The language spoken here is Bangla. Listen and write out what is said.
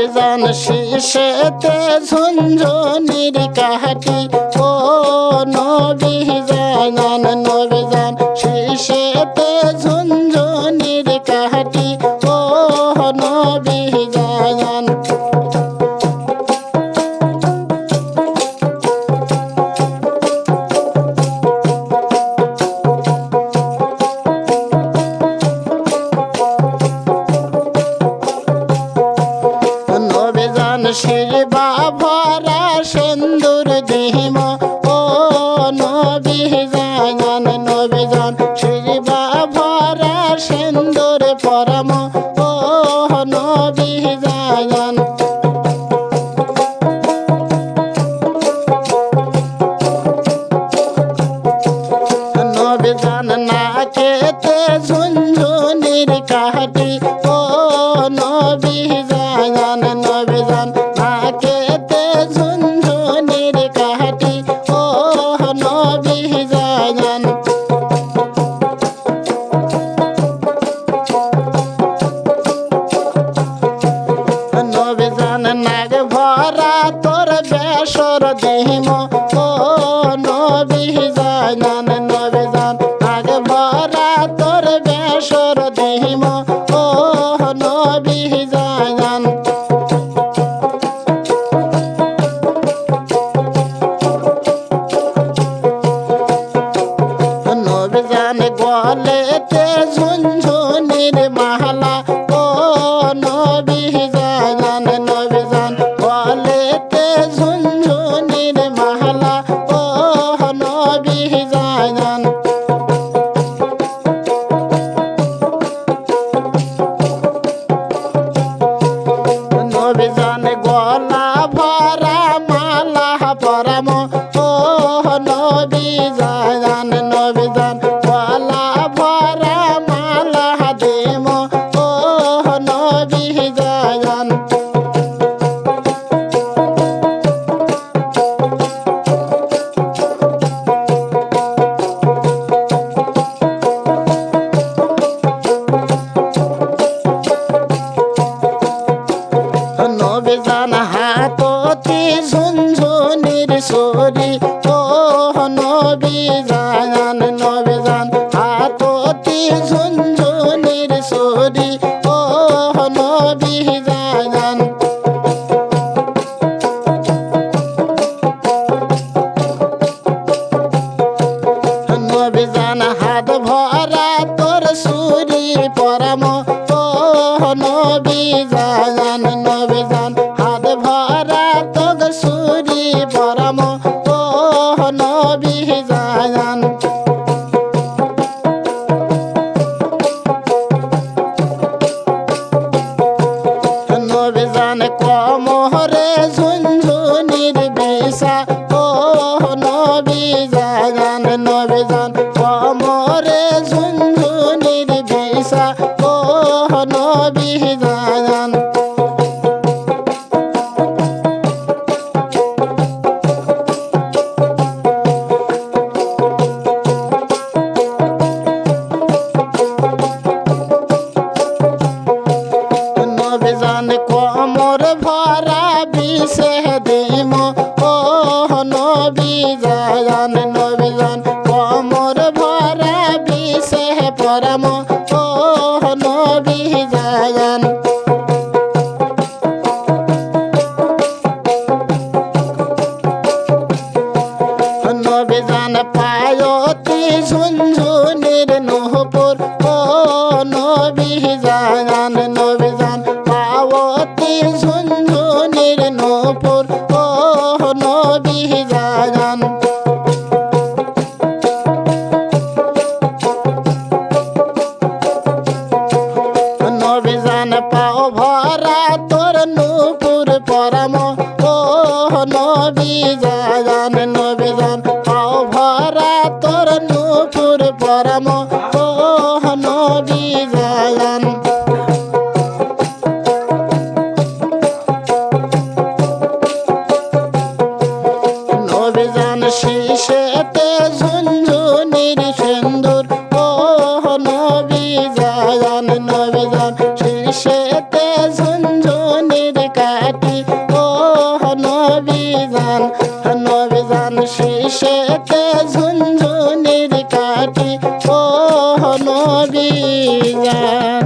নবীজান শীষেতে ঝুনঝুনির কাহাটি ও নবীজান নবীজান শীষেতে ঝুনঝুনির কাহাটি ও নবীজান শিবা ভরা সিন্দুর দিহিম ও নবীজান নবীজান শিবা ভরা সিন্দুর পরম ও নবীজান নবীজান নাকেতে ঝুনঝুনির কাহাটি ও নবীজান নবীজান নাকেতে ঝুনঝুনির কাহাটি ও নবীজান নবীজান নাগ ভরা তোর বেসর দেহিম ও নবীজান নবীজান নাগ ভরা তোর বেসর দেহিম ও নবীজান নবীজান গলেতে ঝুনঝুনির মালা ও নবীজান নবীজান গলেতে ঝুনঝুনির মালা ও নবীজান নবীজান গলা ভরা মালা পরাম ও নবীজান নবীজান গলা ভরা মালা দেম ও নবীজান নবীজান হাততি ঝুনঝুনির সরি ও নবীজান নবীজান হাততি ঝুনঝুনির সরি ও নবীজান নবীজান হাত ভরা তোর সুরি পরম ও নবীজান নবীজান হাত ভরা তোর সুরি পরম ও নবীজান নবীজান কমরে ঝুনঝুনির বিষা ও নবীজান নবীজান কমরে ঝুনঝুনির বিষা ও নবীজান নবীজান কমর ভরা বিষে দিম ও নবীজান নবীজান কমর ভরা বিষে পরম ও নবীজান নবীজান পায়তি ঝুনঝুনির নহপুর ও নবীজান নবীজান পাওতি ঝুনঝুনির নহপুর ও নবীজান নবীজান পাও ভরা তোর নূপুর পরম ও নবীজান নবীজান পাও ভরা তোর নূপুর পরম ও নবীজান নবীজান শীষেতে ঝুনঝুনির সিন্দুর ও নবীজান নবীজান শীষেতে ঝুনঝুনির বাঁশেতে ঝুনঝুনির কাঠি ও নবী জান।